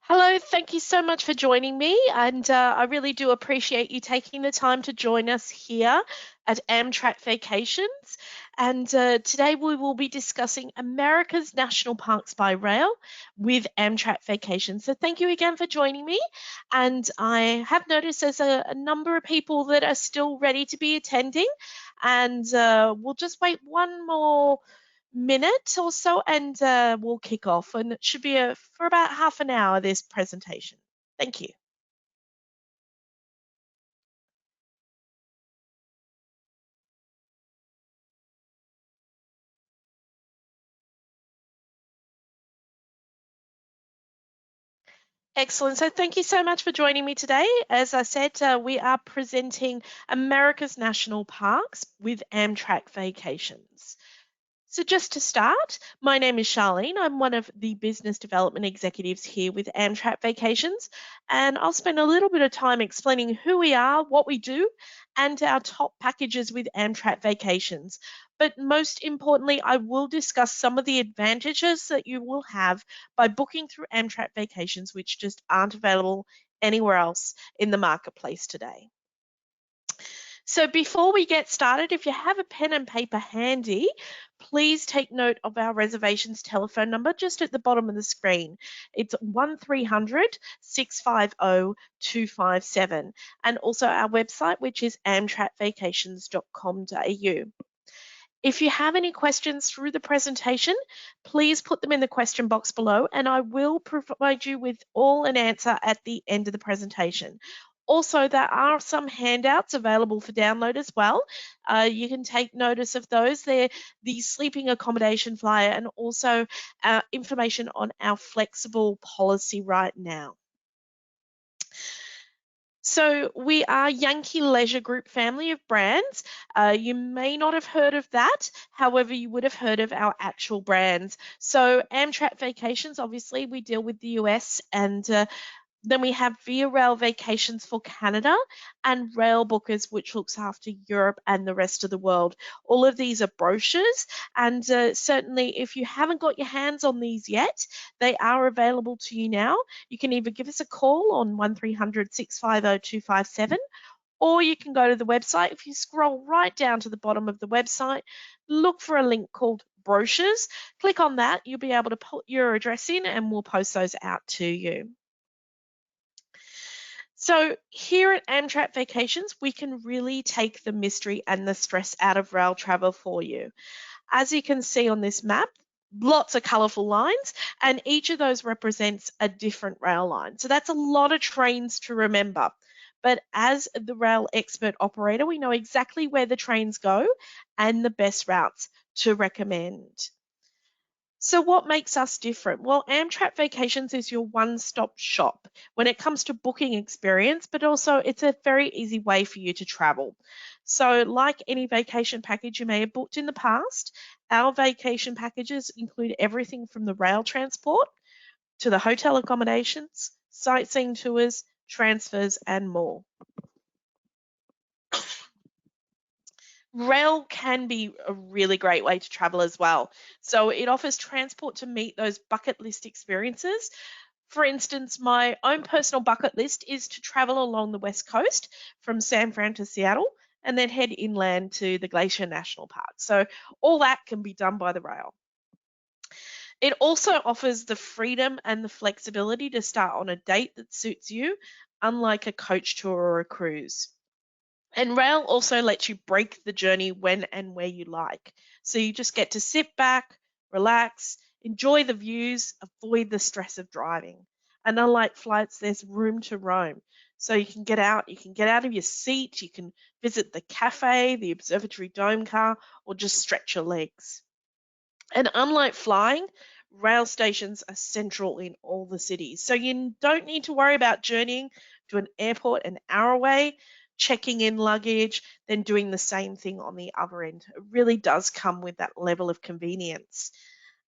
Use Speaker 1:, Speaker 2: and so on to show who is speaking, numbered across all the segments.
Speaker 1: Hello, thank you so much for joining me, and I really do appreciate you taking the time to join us here at Amtrak Vacations. And today we will be discussing America's national parks by rail with Amtrak Vacations. So thank you again for joining me. And I have noticed there's a number of people that are still ready to be attending, and we'll just wait one more minute or so and we'll kick off, and it should be for about half an hour, this presentation. Thank you. Excellent. So thank you so much for joining me today. As I said, we are presenting America's National Parks with Amtrak Vacations. So, just to start, my name is Charlene. I'm one of the business development executives here with Amtrak Vacations, and I'll spend a little bit of time explaining who we are, what we do, and our top packages with Amtrak Vacations. But most importantly, I will discuss some of the advantages that you will have by booking through Amtrak Vacations, which just aren't available anywhere else in the marketplace today. So before we get started, if you have a pen and paper handy, please take note of our reservations telephone number just at the bottom of the screen. It's 1300 650 257, and also our website, which is amtrakvacations.com.au. If you have any questions through the presentation, please put them in the question box below, and I will provide you with an answer at the end of the presentation. Also, there are some handouts available for download as well. You can take notice of those. They're the sleeping accommodation flyer and also information on our flexible policy right now. So we are Yankee Leisure Group family of brands. You may not have heard of that. However, you would have heard of our actual brands. So Amtrak Vacations, obviously, we deal with the US, and then we have Via Rail Vacations for Canada and Rail Bookers, which looks after Europe and the rest of the world. All of these are brochures, and certainly if you haven't got your hands on these yet, they are available to you now. You can either give us a call on 1300 650 257, or you can go to the website. If you scroll right down to the bottom of the website, look for a link called brochures. Click on that. You'll be able to put your address in, and we'll post those out to you. So here at Amtrak Vacations, we can really take the mystery and the stress out of rail travel for you. As you can see on this map, lots of colourful lines, and each of those represents a different rail line. So that's a lot of trains to remember. But as the rail expert operator, we know exactly where the trains go and the best routes to recommend. So what makes us different? Well, Amtrak Vacations is your one-stop shop when it comes to booking experience, but also it's a very easy way for you to travel. So like any vacation package you may have booked in the past, our vacation packages include everything from the rail transport to the hotel accommodations, sightseeing tours, transfers, and more. Rail can be a really great way to travel as well. So it offers transport to meet those bucket list experiences. For instance, my own personal bucket list is to travel along the West Coast from San Fran to Seattle and then head inland to the Glacier National Park. So all that can be done by the rail. It also offers the freedom and the flexibility to start on a date that suits you, unlike a coach tour or a cruise. And rail also lets you break the journey when and where you like. So you just get to sit back, relax, enjoy the views, avoid the stress of driving. And unlike flights, there's room to roam. So you can get out of your seat, you can visit the cafe, the observatory dome car, or just stretch your legs. And unlike flying, rail stations are central in all the cities. So you don't need to worry about journeying to an airport an hour away, checking in luggage, then doing the same thing on the other end. It really does come with that level of convenience.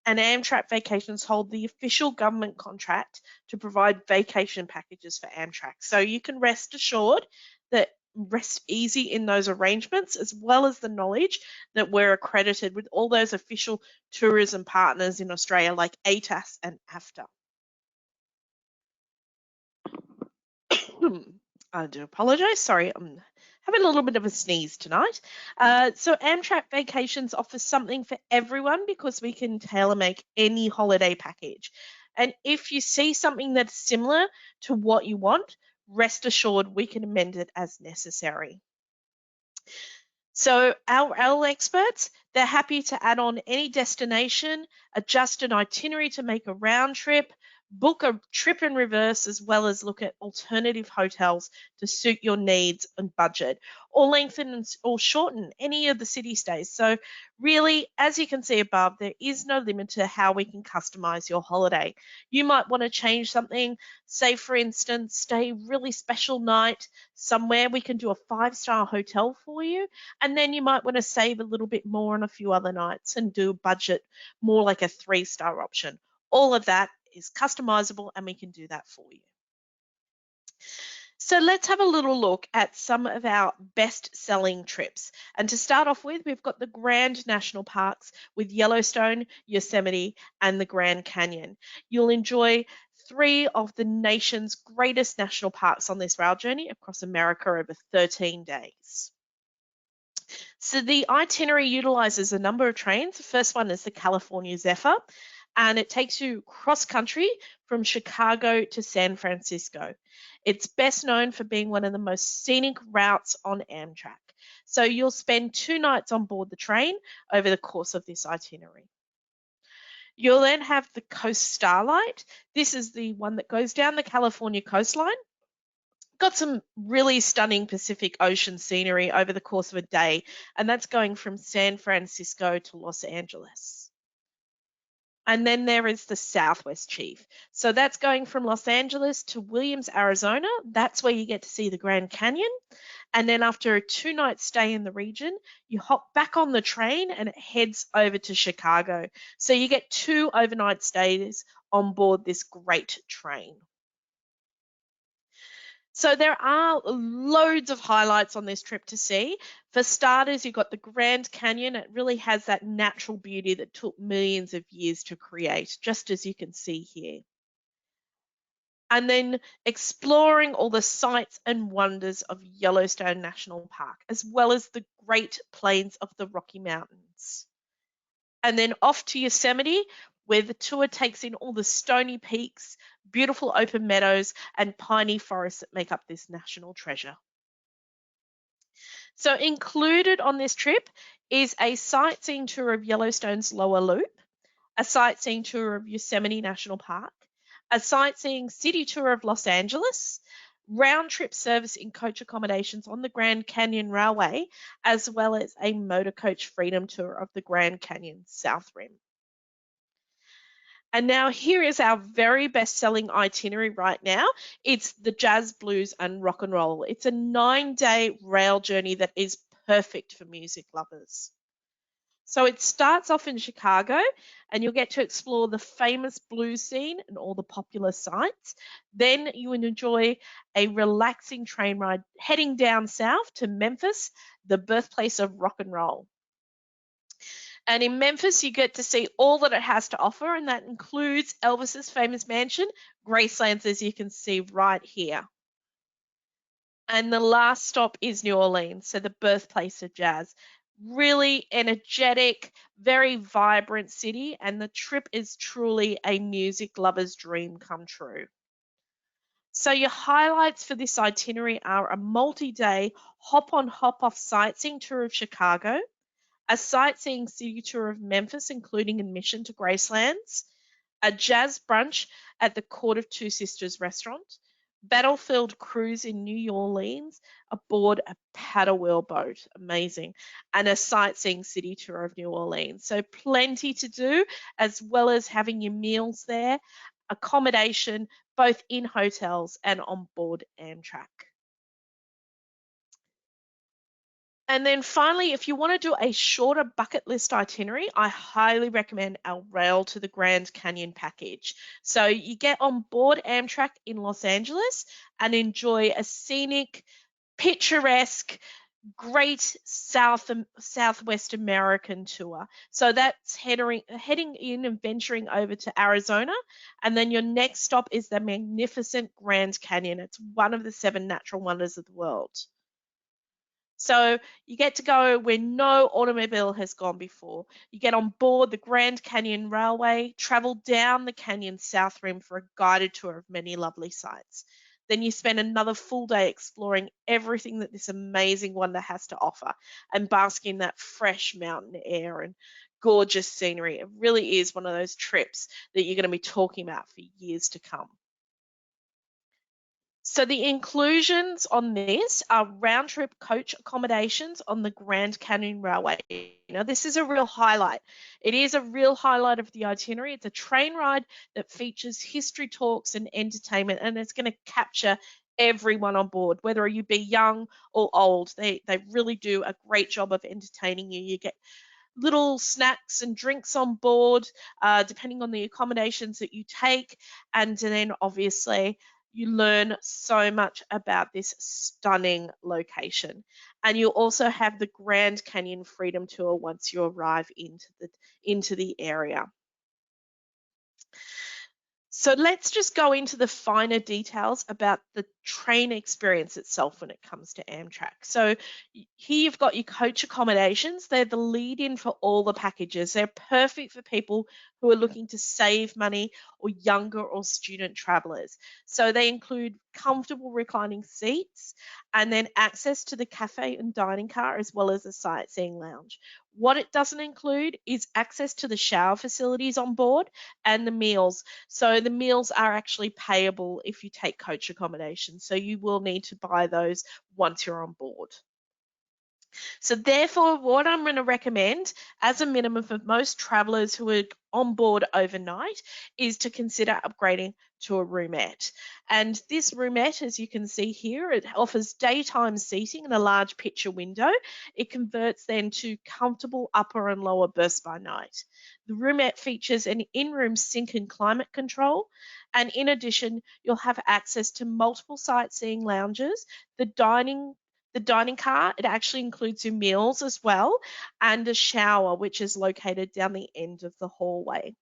Speaker 1: And Amtrak Vacations hold the official government contract to provide vacation packages for Amtrak. So you can rest assured that rest easy in those arrangements, as well as the knowledge that we're accredited with all those official tourism partners in Australia like ATAS and AFTA. I do apologize. Sorry, I'm having a little bit of a sneeze tonight. So Amtrak Vacations offers something for everyone because we can tailor make any holiday package. And if you see something that's similar to what you want, rest assured we can amend it as necessary. So our experts, they're happy to add on any destination, adjust an itinerary to make a round trip, book a trip in reverse, as well as look at alternative hotels to suit your needs and budget, or lengthen or shorten any of the city stays. So really, as you can see above, there is no limit to how we can customize your holiday. You might want to change something, say for instance, stay a really special night somewhere. We can do a 5-star hotel for you, and then you might want to save a little bit more on a few other nights and do a budget more like a 3-star option. All of that is customizable and we can do that for you. So let's have a little look at some of our best selling trips. And to start off with, we've got the Grand National Parks with Yellowstone, Yosemite, and the Grand Canyon. You'll enjoy 3 of the nation's greatest national parks on this rail journey across America over 13 days. So the itinerary utilizes a number of trains. The first one is the California Zephyr, and it takes you cross country from Chicago to San Francisco. It's best known for being one of the most scenic routes on Amtrak. So you'll spend 2 nights on board the train over the course of this itinerary. You'll then have the Coast Starlight. This is the one that goes down the California coastline. Got some really stunning Pacific Ocean scenery over the course of a day, and that's going from San Francisco to Los Angeles. And then there is the Southwest Chief. So that's going from Los Angeles to Williams, Arizona. That's where you get to see the Grand Canyon. And then after a 2-night stay in the region, you hop back on the train and it heads over to Chicago. So you get 2 overnight stays on board this great train. So there are loads of highlights on this trip to see. For starters, you've got the Grand Canyon. It really has that natural beauty that took millions of years to create, just as you can see here. And then exploring all the sights and wonders of Yellowstone National Park, as well as the Great Plains of the Rocky Mountains. And then off to Yosemite, where the tour takes in all the stony peaks, beautiful open meadows, and piney forests that make up this national treasure. So included on this trip is a sightseeing tour of Yellowstone's lower loop, a sightseeing tour of Yosemite National Park, a sightseeing city tour of Los Angeles, round trip service in coach accommodations on the Grand Canyon Railway, as well as a motor coach freedom tour of the Grand Canyon South Rim. And now here is our very best-selling itinerary right now. It's the jazz, blues, and rock and roll. It's a 9-day rail journey that is perfect for music lovers. So it starts off in Chicago, and you'll get to explore the famous blues scene and all the popular sites. Then you will enjoy a relaxing train ride heading down south to Memphis, the birthplace of rock and roll. And in Memphis, you get to see all that it has to offer, and that includes Elvis's famous mansion, Gracelands, as you can see right here. And the last stop is New Orleans, so the birthplace of jazz. Really energetic, very vibrant city, and the trip is truly a music lover's dream come true. So your highlights for this itinerary are a multi-day hop-on, hop-off sightseeing tour of Chicago, a sightseeing city tour of Memphis, including admission to Gracelands, a jazz brunch at the Court of Two Sisters restaurant, battlefield cruise in New Orleans aboard a paddle wheel boat, amazing, and a sightseeing city tour of New Orleans. So plenty to do, as well as having your meals there, accommodation, both in hotels and on board Amtrak. And then finally, if you want to do a shorter bucket list itinerary, I highly recommend our Rail to the Grand Canyon package. So you get on board Amtrak in Los Angeles and enjoy a scenic, picturesque, great Southwest American tour. So that's heading in and venturing over to Arizona, and then your next stop is the magnificent Grand Canyon. It's one of the 7 natural wonders of the world. So you get to go where no automobile has gone before. You get on board the Grand Canyon Railway, travel down the canyon's south rim for a guided tour of many lovely sights. Then you spend another full day exploring everything that this amazing wonder has to offer and basking in that fresh mountain air and gorgeous scenery. It really is one of those trips that you're going to be talking about for years to come. So the inclusions on this are round trip coach accommodations on the Grand Canyon Railway. Now, this is a real highlight. It is a real highlight of the itinerary. It's a train ride that features history talks and entertainment, and it's going to capture everyone on board, whether you be young or old. They really do a great job of entertaining you. You get little snacks and drinks on board, depending on the accommodations that you take. And then obviously, you learn so much about this stunning location. And you also have the Grand Canyon Freedom Tour once you arrive into the area. So let's just go into the finer details about the train experience itself when it comes to Amtrak. So here you've got your coach accommodations. They're the lead-in for all the packages. They're perfect for people who are looking to save money or younger or student travelers. So they include comfortable reclining seats and then access to the cafe and dining car as well as the sightseeing lounge. What it doesn't include is access to the shower facilities on board and the meals. So the meals are actually payable if you take coach accommodation. So you will need to buy those once you're on board. So therefore, what I'm going to recommend as a minimum for most travelers who are on board overnight is to consider upgrading to a roomette. And this roomette, as you can see here, it offers daytime seating and a large picture window. It converts then to comfortable upper and lower berths by night. The roomette features an in-room sink and climate control. And in addition, you'll have access to multiple sightseeing lounges, the dining car. It actually includes your meals as well, and a shower, which is located down the end of the hallway.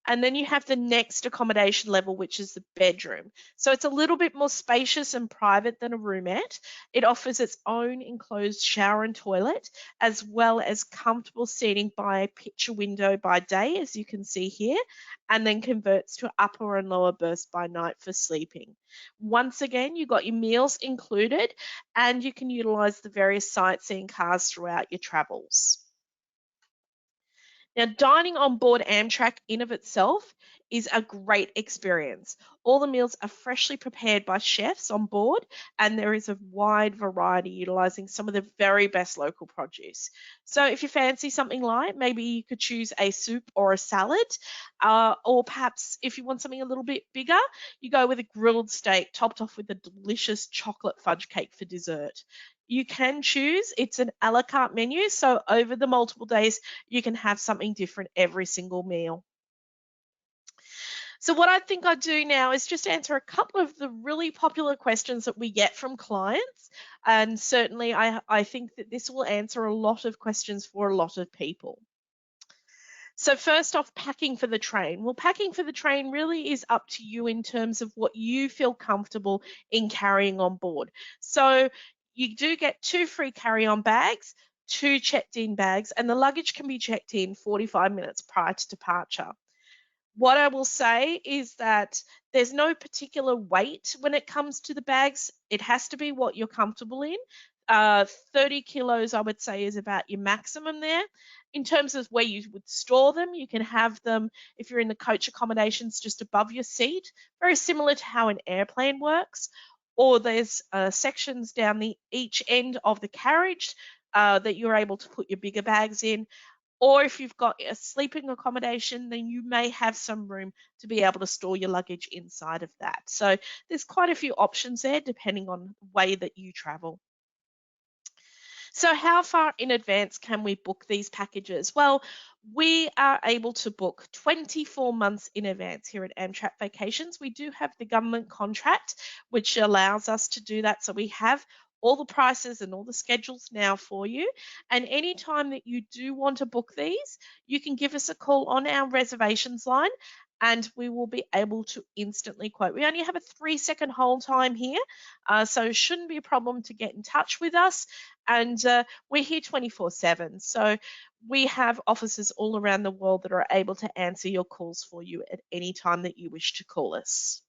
Speaker 1: And then you have the next accommodation level, which is the bedroom. So it's a little bit more spacious and private than a roomette. It offers its own enclosed shower and toilet, as well as comfortable seating by a picture window by day, as you can see here, and then converts to upper and lower berths by night for sleeping. Once again, you've got your meals included, and you can utilize the various sightseeing cars throughout your travels. Now, dining on board Amtrak in of itself is a great experience. All the meals are freshly prepared by chefs on board, and there is a wide variety utilizing some of the very best local produce. So, if you fancy something light, maybe you could choose a soup or a salad, or perhaps if you want something a little bit bigger, you go with a grilled steak topped off with a delicious chocolate fudge cake for dessert. You can choose, it's an a la carte menu, so over the multiple days, you can have something different every single meal. So, what I think I do now is just answer a couple of the really popular questions that we get from clients. And certainly, I think that this will answer a lot of questions for a lot of people. So first off, packing for the train. Well, packing for the train really is up to you in terms of what you feel comfortable in carrying on board. So you do get 2 free carry-on bags, 2 checked-in bags, and the luggage can be checked in 45 minutes prior to departure. What I will say is that there's no particular weight when it comes to the bags. It has to be what you're comfortable in. 30 kilos, I would say, is about your maximum there. In terms of where you would store them, you can have them, if you're in the coach accommodations, just above your seat, very similar to how an airplane works. Or there's sections down each end of the carriage that you're able to put your bigger bags in. Or if you've got a sleeping accommodation, then you may have some room to be able to store your luggage inside of that. So there's quite a few options there depending on the way that you travel. So how far in advance can we book these packages? Well, we are able to book 24 months in advance here at Amtrak Vacations. We do have the government contract, which allows us to do that. So we have all the prices and all the schedules now for you. And anytime that you do want to book these, you can give us a call on our reservations line and we will be able to instantly quote. We only have a 3-second hold time here, so it shouldn't be a problem to get in touch with us. And we're here 24/7. So we have offices all around the world that are able to answer your calls for you at any time that you wish to call us.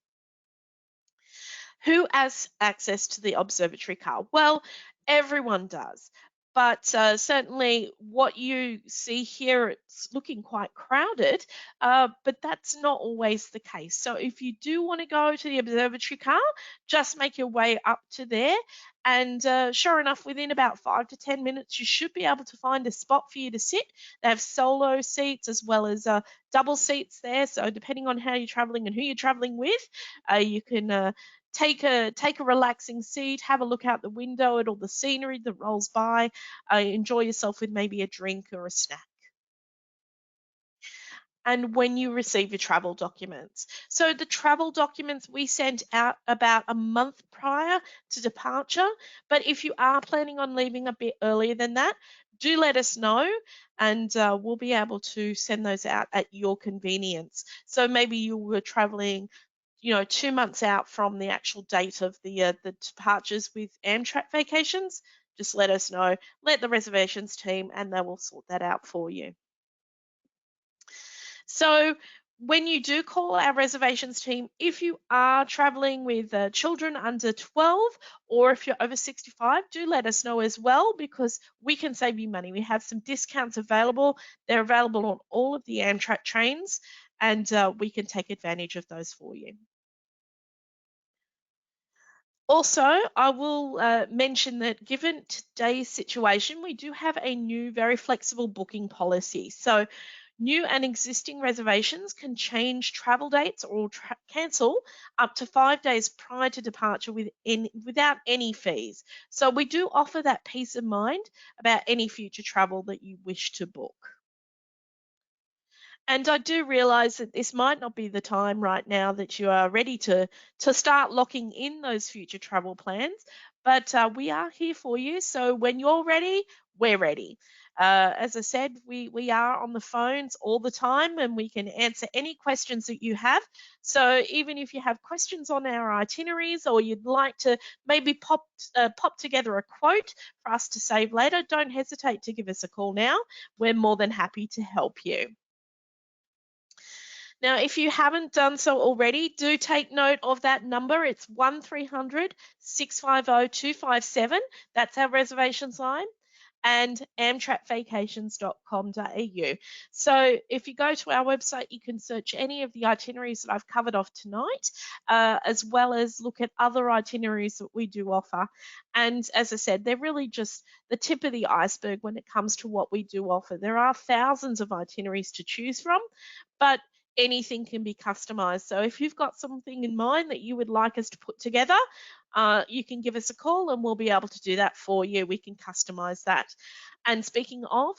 Speaker 1: Who has access to the observatory car? Well, everyone does. But certainly, what you see here, it's looking quite crowded, but that's not always the case. So, if you do want to go to the observatory car, just make your way up to there. And sure enough, within about 5 to 10 minutes, you should be able to find a spot for you to sit. They have solo seats as well as double seats there. So, depending on how you're traveling and who you're traveling with, you can take a relaxing seat, have a look out the window at all the scenery that rolls by, enjoy yourself with maybe a drink or a snack. And when you receive your travel documents. So the travel documents we sent out about a month prior to departure, but if you are planning on leaving a bit earlier than that, do let us know and we'll be able to send those out at your convenience. So maybe you were traveling 2 months out from the actual date of the departures with Amtrak vacations, just let us know. Let the reservations team, and they will sort that out for you. So when you do call our reservations team, if you are traveling with children under 12 or if you're over 65, do let us know as well because we can save you money. We have some discounts available. They're available on all of the Amtrak trains, and we can take advantage of those for you. Also, I will mention that given today's situation, we do have a new, very flexible booking policy. So, new and existing reservations can change travel dates or cancel up to 5 days prior to departure without any fees. So, we do offer that peace of mind about any future travel that you wish to book. And I do realize that this might not be the time right now that you are ready to start locking in those future travel plans, but we are here for you. So when you're ready, we're ready. As I said, we are on the phones all the time and we can answer any questions that you have. So even if you have questions on our itineraries or you'd like to maybe pop together a quote for us to save later, don't hesitate to give us a call now. We're more than happy to help you. Now, if you haven't done so already, do take note of that number. It's 1300 650 257. That's our reservations line. And amtrakvacations.com.au. So if you go to our website, you can search any of the itineraries that I've covered off tonight, as well as look at other itineraries that we do offer. And as I said, they're really just the tip of the iceberg when it comes to what we do offer. There are thousands of itineraries to choose from, but anything can be customized. So if you've got something in mind that you would like us to put together, you can give us a call and we'll be able to do that for you. We can customize that. And speaking of,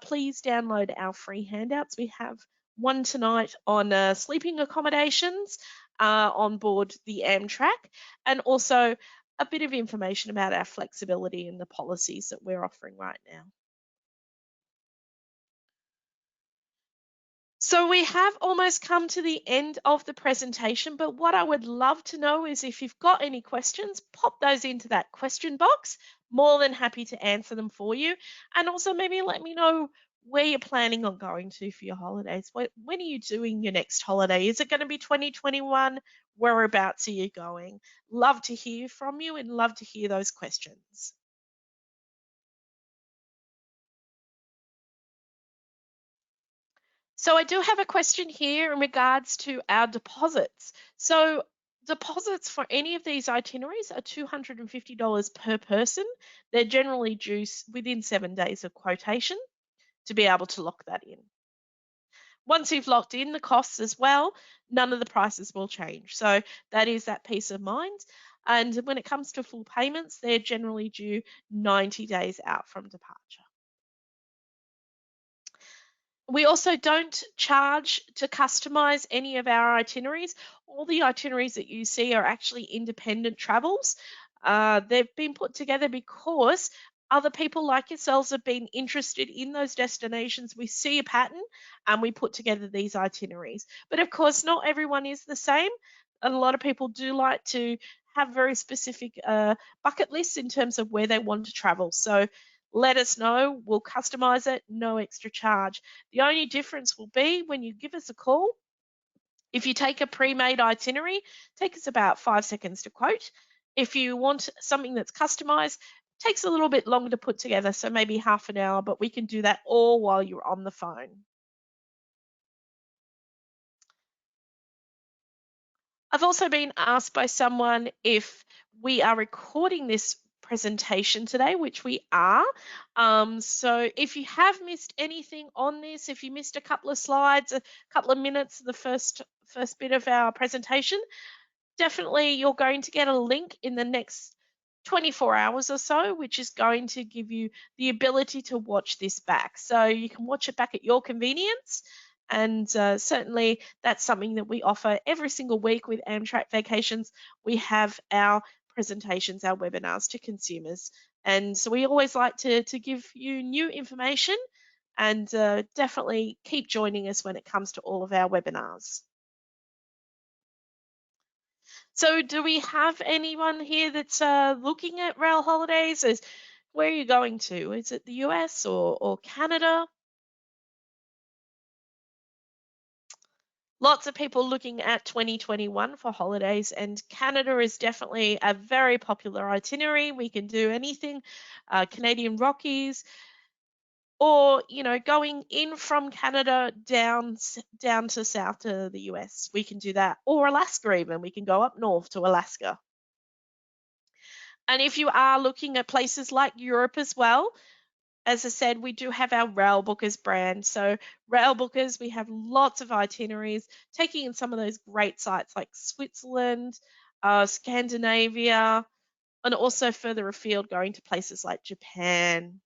Speaker 1: please download our free handouts. We have one tonight on sleeping accommodations on board the Amtrak, and also a bit of information about our flexibility and the policies that we're offering right now. So we have almost come to the end of the presentation, but what I would love to know is if you've got any questions, pop those into that question box. More than happy to answer them for you. And also maybe let me know where you're planning on going to for your holidays. When are you doing your next holiday? Is it going to be 2021? Whereabouts are you going? Love to hear from you and love to hear those questions. So I do have a question here in regards to our deposits. So deposits for any of these itineraries are $250 per person. They're generally due within 7 days of quotation to be able to lock that in. Once you've locked in the costs as well, none of the prices will change. So that is that peace of mind. And when it comes to full payments, they're generally due 90 days out from departure. We also don't charge to customize any of our itineraries. All the itineraries that you see are actually independent travels. They've been put together because other people like yourselves have been interested in those destinations. We see a pattern and we put together these itineraries. But of course, not everyone is the same. A lot of people do like to have very specific bucket lists in terms of where they want to travel. So let us know. We'll customize it, no extra charge. The only difference will be when you give us a call. If you take a pre-made itinerary, take us about 5 seconds to quote. If you want something that's customized, takes a little bit longer to put together, so maybe half an hour, but we can do that all while you're on the phone. I've also been asked by someone if we are recording this presentation today, which we are. So if you have missed anything on this, if you missed a couple of slides, a couple of minutes of the first bit of our presentation, definitely you're going to get a link in the next 24 hours or so, which is going to give you the ability to watch this back. So you can watch it back at your convenience. And certainly that's something that we offer every single week with Amtrak Vacations. We have our presentations, our webinars to consumers. And so we always like to give you new information, and definitely keep joining us when it comes to all of our webinars. So do we have anyone here that's looking at rail holidays? Where are you going to? Is it the US or Canada? Lots of people looking at 2021 for holidays, and Canada is definitely a very popular itinerary. We can do anything, Canadian Rockies, or going in from Canada down to south to the US. We can do that, or Alaska even. We can go up north to Alaska. And if you are looking at places like Europe as well, as I said, we do have our Rail Bookers brand. So Rail Bookers, we have lots of itineraries, taking in some of those great sites like Switzerland, Scandinavia, and also further afield, going to places like Japan.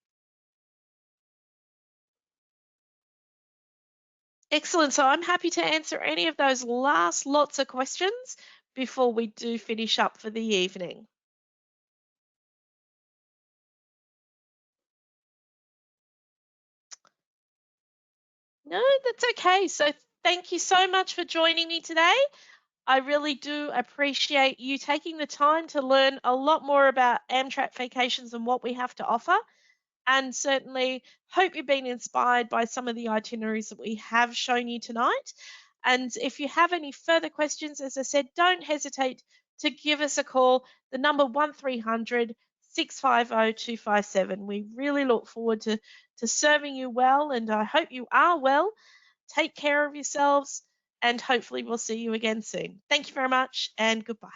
Speaker 1: Excellent. So I'm happy to answer any of those last lots of questions before we do finish up for the evening. No, that's okay. So thank you so much for joining me today. I really do appreciate you taking the time to learn a lot more about Amtrak Vacations and what we have to offer. And certainly hope you've been inspired by some of the itineraries that we have shown you tonight. And if you have any further questions, as I said, don't hesitate to give us a call. The number 1300 650 257. We really look forward to serving you well, and I hope you are well. Take care of yourselves, and hopefully we'll see you again soon. Thank you very much, and goodbye.